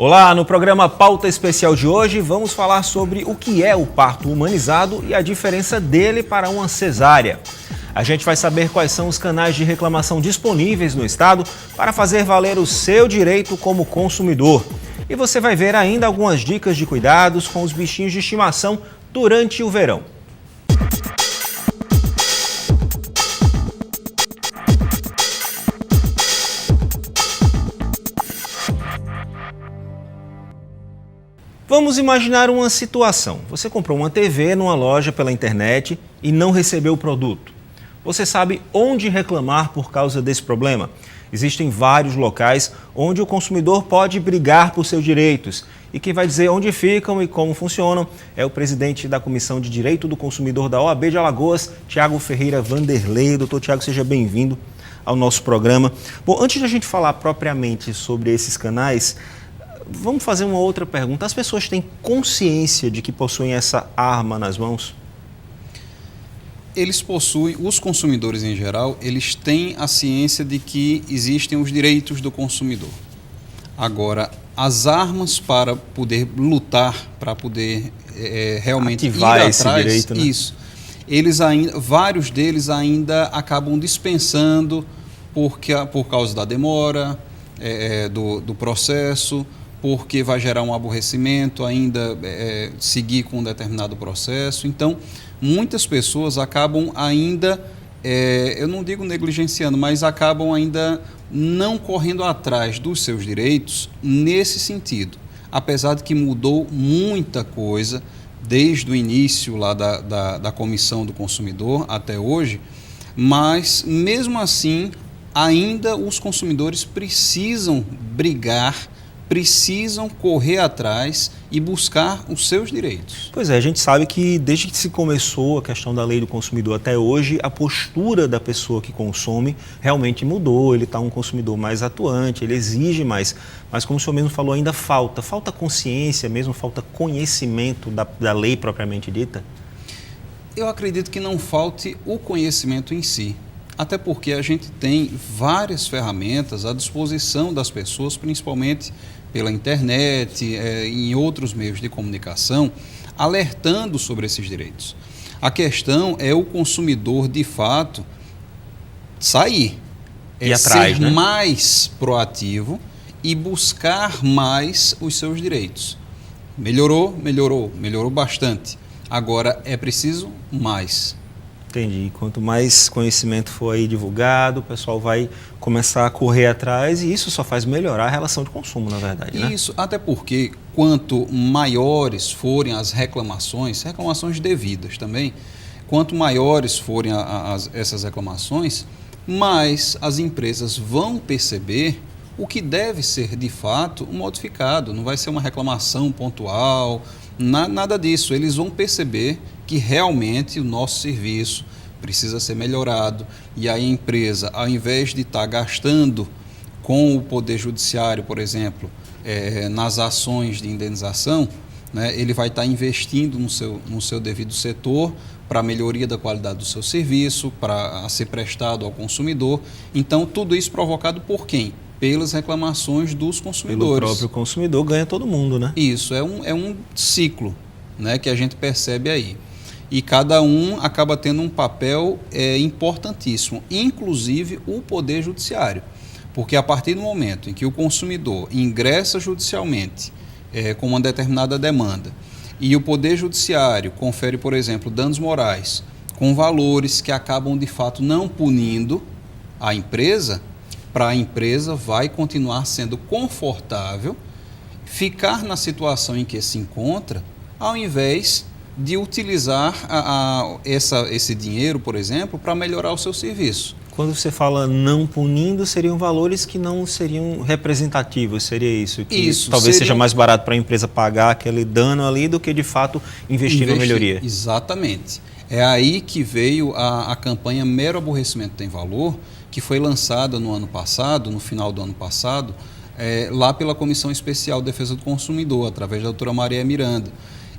Olá, no programa Pauta Especial de hoje vamos falar sobre o que é o parto humanizado e a diferença dele para uma cesárea. A gente vai saber quais são os canais de reclamação disponíveis no estado para fazer valer o seu direito como consumidor. E você vai ver ainda algumas dicas de cuidados com os bichinhos de estimação durante o verão. Vamos imaginar uma situação. Você comprou uma TV numa loja pela internet e não recebeu o produto. Você sabe onde reclamar por causa desse problema? Existem vários locais onde o consumidor pode brigar por seus direitos. E quem vai dizer onde ficam e como funcionam é o presidente da Comissão de Direito do Consumidor da OAB de Alagoas, Tiago Ferreira Vanderlei. Doutor Tiago, seja bem-vindo ao nosso programa. Bom, antes de a gente falar propriamente sobre esses canais, vamos fazer uma outra pergunta. As pessoas têm consciência de que possuem essa arma nas mãos? Eles possuem, os consumidores em geral, eles têm a ciência de que existem os direitos do consumidor. Agora, as armas para poder lutar, para poder realmente ativar ir esse atrás, direito, né? Isso. Vários deles ainda acabam dispensando por causa da demora do processo, porque vai gerar um aborrecimento, ainda seguir com um determinado processo. Então, muitas pessoas acabam ainda, eu não digo negligenciando, mas acabam ainda não correndo atrás dos seus direitos nesse sentido. Apesar de que mudou muita coisa desde o início lá da Comissão do Consumidor até hoje, mas mesmo assim, ainda os consumidores precisam brigar, precisam correr atrás e buscar os seus direitos. Pois é, a gente sabe que desde que se começou a questão da lei do consumidor até hoje, a postura da pessoa que consome realmente mudou. Ele está um consumidor mais atuante, ele exige mais. Mas como o senhor mesmo falou, ainda falta consciência mesmo, falta conhecimento da lei propriamente dita? Eu acredito que não falte o conhecimento em si. Até porque a gente tem várias ferramentas à disposição das pessoas, principalmente pela internet, em outros meios de comunicação, alertando sobre esses direitos. A questão é o consumidor, de fato, sair, ir atrás, ser né? mais proativo e buscar mais os seus direitos. Melhorou bastante. Agora é preciso mais. Entendi. Quanto mais conhecimento for aí divulgado, o pessoal vai começar a correr atrás e isso só faz melhorar a relação de consumo, na verdade, né? Isso, até porque quanto maiores forem as reclamações devidas também, quanto maiores forem essas reclamações, mais as empresas vão perceber o que deve ser de fato modificado. Não vai ser uma reclamação pontual, nada disso. Eles vão perceber que realmente o nosso serviço precisa ser melhorado e a empresa, ao invés de estar gastando com o Poder Judiciário, por exemplo, nas ações de indenização, né, ele vai estar investindo no seu devido setor para a melhoria da qualidade do seu serviço, para ser prestado ao consumidor. Então, tudo isso provocado por quem? Pelas reclamações dos consumidores. Pelo próprio consumidor, ganha todo mundo, né? Isso, é um ciclo, né, que a gente percebe aí. E cada um acaba tendo um papel importantíssimo, inclusive o Poder Judiciário. Porque a partir do momento em que o consumidor ingressa judicialmente com uma determinada demanda e o Poder Judiciário confere, por exemplo, danos morais com valores que acabam de fato não punindo a empresa, para a empresa vai continuar sendo confortável ficar na situação em que se encontra, ao invés de utilizar esse dinheiro, por exemplo, para melhorar o seu serviço. Quando você fala não punindo, seriam valores que não seriam representativos, seria isso? Que isso, talvez seja mais barato para a empresa pagar aquele dano ali do que, de fato, investir na melhoria. Exatamente. É aí que veio a campanha Mero Aborrecimento Tem Valor, que foi lançada no ano passado, no final do ano passado, lá pela Comissão Especial de Defesa do Consumidor, através da doutora Maria Miranda.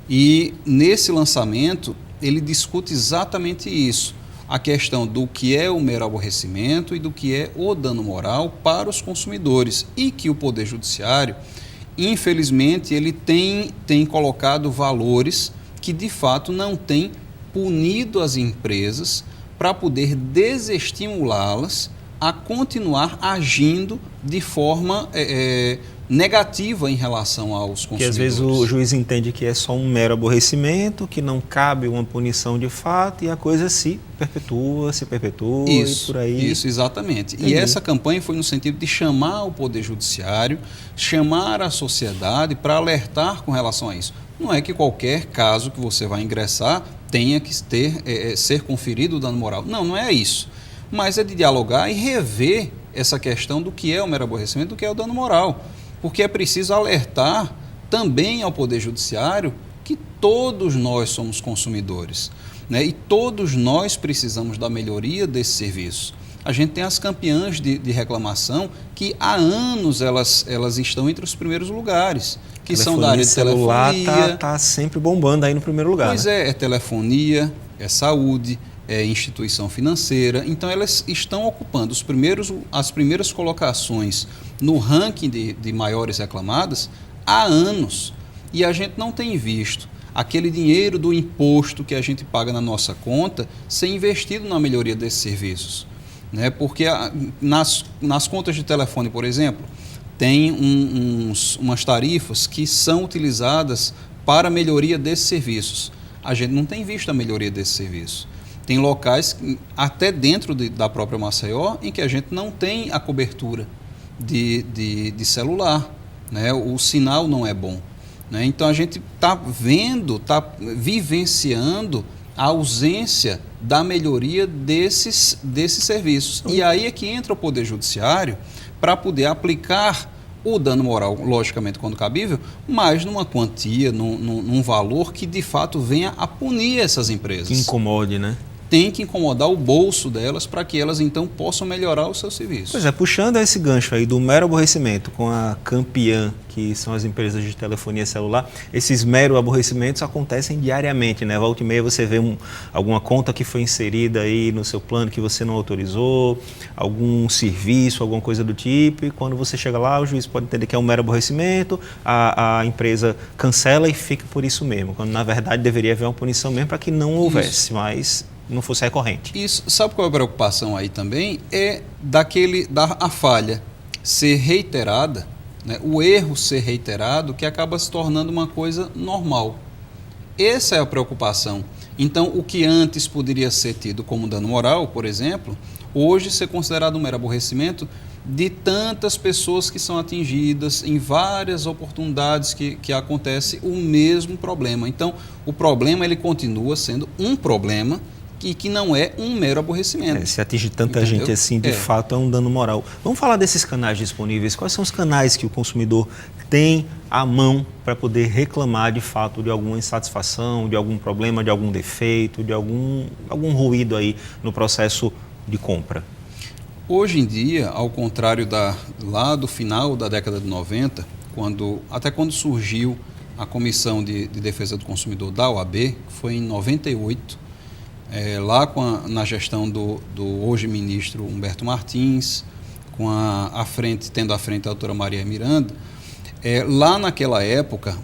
E nesse lançamento, ele discute exatamente isso, a questão do que é o mero aborrecimento e do que é o dano moral para os consumidores, e que o Poder Judiciário infelizmente, ele tem colocado valores que, de fato, não tem punido as empresas para poder desestimulá-las a continuar agindo de forma negativa em relação aos consumidores. Porque às vezes o juiz entende que é só um mero aborrecimento, que não cabe uma punição de fato e a coisa se perpetua isso, e por aí. Isso, exatamente. Entendi. E essa campanha foi no sentido de chamar o Poder Judiciário, chamar a sociedade para alertar com relação a isso. Não é que qualquer caso que você vai ingressar tenha que ser conferido o dano moral. Não é isso. Mas é de dialogar e rever essa questão do que é o mero aborrecimento, do que é o dano moral. Porque é preciso alertar também ao Poder Judiciário que todos nós somos consumidores, né? E todos nós precisamos da melhoria desse serviço. A gente tem as campeãs de reclamação que há anos elas estão entre os primeiros lugares, que são da área de telefonia. Está sempre bombando aí no primeiro lugar. Pois né? é telefonia, é saúde, é instituição financeira. Então elas estão ocupando as primeiras colocações no ranking de maiores reclamadas há anos. E a gente não tem visto aquele dinheiro do imposto que a gente paga na nossa conta ser investido na melhoria desses serviços. Né? Porque nas contas de telefone, por exemplo, tem umas tarifas que são utilizadas para a melhoria desses serviços. A gente não tem visto a melhoria desse serviço. Tem locais, até dentro da própria Maceió, em que a gente não tem a cobertura de celular, né? O sinal não é bom. Né? Então a gente está vivenciando a ausência da melhoria desses serviços. E aí é que entra o Poder Judiciário para poder aplicar o dano moral, logicamente, quando cabível, mas numa quantia, num valor que de fato venha a punir essas empresas. Que incomode, né? Tem que incomodar o bolso delas para que elas então possam melhorar o seu serviço. Pois é, puxando esse gancho aí do mero aborrecimento com a campeã, que são as empresas de telefonia celular, esses mero aborrecimentos acontecem diariamente, né? Volta e meia você vê alguma conta que foi inserida aí no seu plano que você não autorizou, algum serviço, alguma coisa do tipo, e quando você chega lá, o juiz pode entender que é um mero aborrecimento, a empresa cancela e fica por isso mesmo, quando na verdade deveria haver uma punição mesmo para que não houvesse, mas não fosse recorrente. Isso, sabe qual é a preocupação aí também? É a falha ser reiterada, né? O erro ser reiterado, que acaba se tornando uma coisa normal. Essa é a preocupação. Então, o que antes poderia ser tido como dano moral, por exemplo, hoje ser considerado um mero aborrecimento de tantas pessoas que são atingidas em várias oportunidades que acontece o mesmo problema. Então, o problema ele continua sendo um problema e que não é um mero aborrecimento. Se atingir tanta gente assim, de fato é um dano moral. Vamos falar desses canais disponíveis. Quais são os canais que o consumidor tem à mão para poder reclamar de fato de alguma insatisfação, de algum problema, de algum defeito, de algum ruído aí no processo de compra? Hoje em dia, ao contrário lá do final da década de 90, até quando surgiu a Comissão de Defesa do Consumidor da OAB, que foi em 98, lá na gestão do hoje ministro Humberto Martins, tendo à frente a doutora Maria Miranda, lá naquela época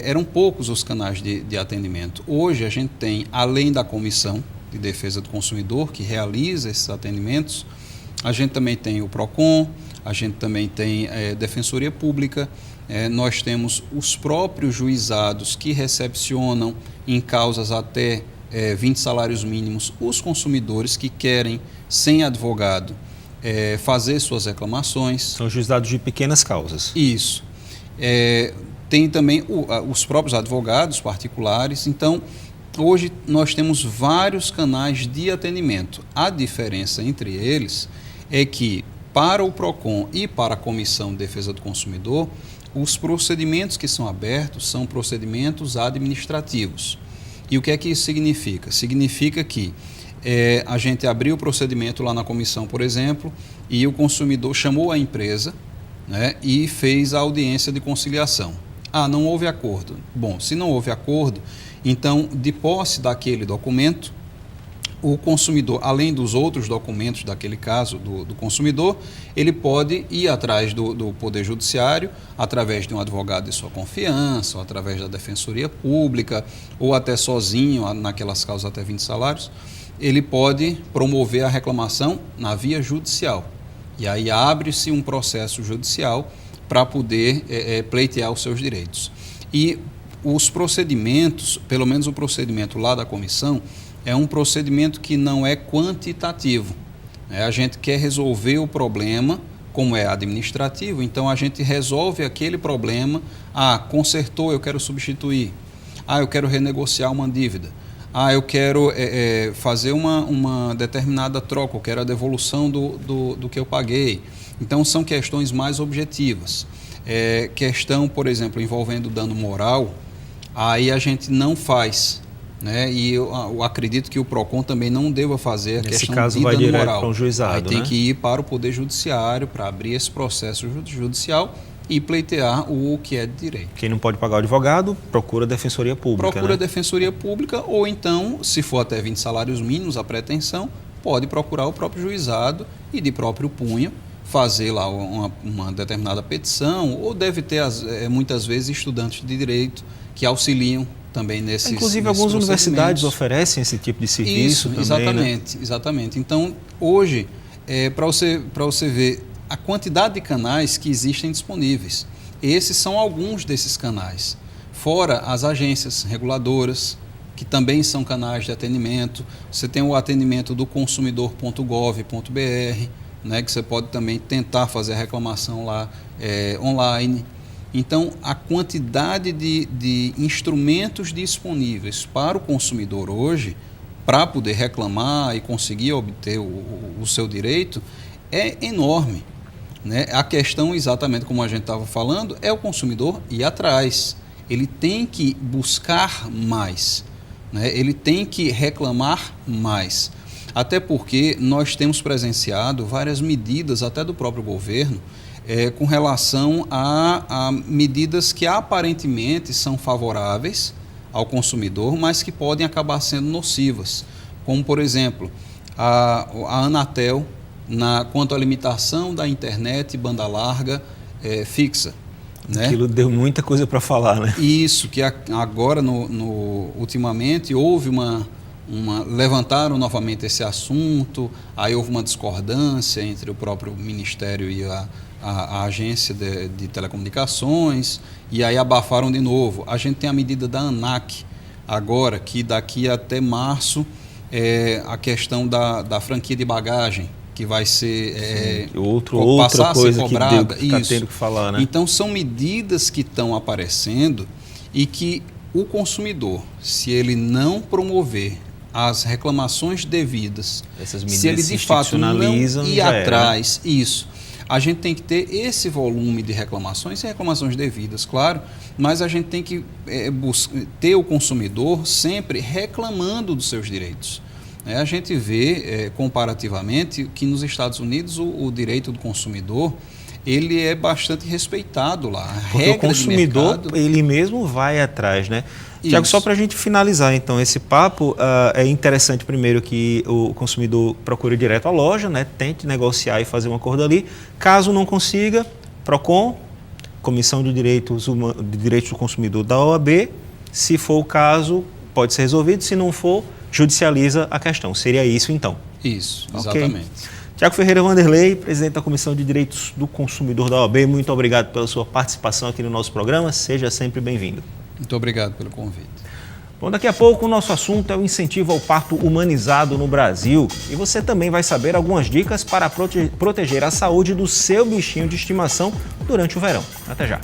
eram poucos os canais de atendimento. Hoje a gente tem, além da Comissão de Defesa do Consumidor, que realiza esses atendimentos, a gente também tem o PROCON, a gente também tem Defensoria Pública, nós temos os próprios juizados que recepcionam em causas até 20 salários mínimos, os consumidores que querem, sem advogado, fazer suas reclamações. São juizados de pequenas causas. Isso. Tem também os próprios advogados particulares. Então, hoje nós temos vários canais de atendimento. A diferença entre eles é que, para o PROCON e para a Comissão de Defesa do Consumidor, os procedimentos que são abertos são procedimentos administrativos. E o que é que isso significa? Significa que a gente abriu o procedimento lá na comissão, por exemplo, e o consumidor chamou a empresa, né, e fez a audiência de conciliação. Não houve acordo. Bom, se não houve acordo, então, de posse daquele documento, o consumidor, além dos outros documentos daquele caso do consumidor, ele pode ir atrás do Poder Judiciário, através de um advogado de sua confiança, ou através da Defensoria Pública, ou até sozinho, naquelas causas até 20 salários, ele pode promover a reclamação na via judicial. E aí abre-se um processo judicial para poder pleitear os seus direitos. E os procedimentos, pelo menos o procedimento lá da comissão, é um procedimento que não é quantitativo. A gente quer resolver o problema, como é administrativo, então a gente resolve aquele problema. Consertou, eu quero substituir. Eu quero renegociar uma dívida. Eu quero fazer uma determinada troca, eu quero a devolução do que eu paguei. Então são questões mais objetivas. Questão, por exemplo, envolvendo dano moral, aí a gente não faz. E eu acredito que o PROCON também não deva fazer a Nesse questão caso, de vai dano direto moral. para um juizado, aí tem que ir para o Poder Judiciário para abrir esse processo judicial e pleitear o que é de direito. Quem não pode pagar o advogado, procura a Defensoria Pública. Procura a Defensoria Pública, ou então, se for até 20 salários mínimos a pretensão, pode procurar o próprio juizado e de próprio punho fazer lá uma determinada petição, ou deve ter muitas vezes estudantes de direito que auxiliam também nesses Inclusive, algumas universidades oferecem esse tipo de serviço também. Exatamente, né? Exatamente. Então, hoje, para você ver a quantidade de canais que existem disponíveis. Esses são alguns desses canais. Fora as agências reguladoras, que também são canais de atendimento. Você tem o atendimento do consumidor.gov.br, né, que você pode também tentar fazer a reclamação lá online. Então, a quantidade de instrumentos disponíveis para o consumidor hoje, para poder reclamar e conseguir obter o seu direito, é enorme. Né? A questão, exatamente como a gente estava falando, é o consumidor ir atrás. Ele tem que buscar mais, né? Ele tem que reclamar mais. Até porque nós temos presenciado várias medidas, até do próprio governo, com relação a medidas que aparentemente são favoráveis ao consumidor, mas que podem acabar sendo nocivas. Como, por exemplo, a Anatel, quanto à limitação da internet banda larga fixa. Né? Aquilo deu muita coisa para falar, né? Isso, que agora, ultimamente, houve levantaram novamente esse assunto, aí houve uma discordância entre o próprio Ministério e a agência de telecomunicações, e aí abafaram de novo. A gente tem a medida da ANAC agora, que daqui até março, a questão da franquia de bagagem, que vai ser outra coisa cobrada. Que está tendo que falar, né? Então, são medidas que estão aparecendo e que o consumidor, se ele não promover as reclamações devidas, essas medidas se ele de fato não ir atrás, a gente tem que ter esse volume de reclamações, e reclamações devidas, claro, mas a gente tem que ter o consumidor sempre reclamando dos seus direitos. A gente vê, comparativamente, que nos Estados Unidos o direito do consumidor ele é bastante respeitado lá. Porque o consumidor, ele mesmo vai atrás, né? Tiago, só para a gente finalizar, então, esse papo, é interessante, primeiro, que o consumidor procure direto à loja, né? Tente negociar e fazer um acordo ali. Caso não consiga, PROCON, Comissão de Direitos do Consumidor da OAB, se for o caso, pode ser resolvido, se não for, judicializa a questão. Seria isso, então? Isso, exatamente. Tiago Ferreira Vanderlei, presidente da Comissão de Direitos do Consumidor da OAB, muito obrigado pela sua participação aqui no nosso programa. Seja sempre bem-vindo. Muito obrigado pelo convite. Bom, daqui a pouco o nosso assunto é o incentivo ao parto humanizado no Brasil. E você também vai saber algumas dicas para proteger a saúde do seu bichinho de estimação durante o verão. Até já.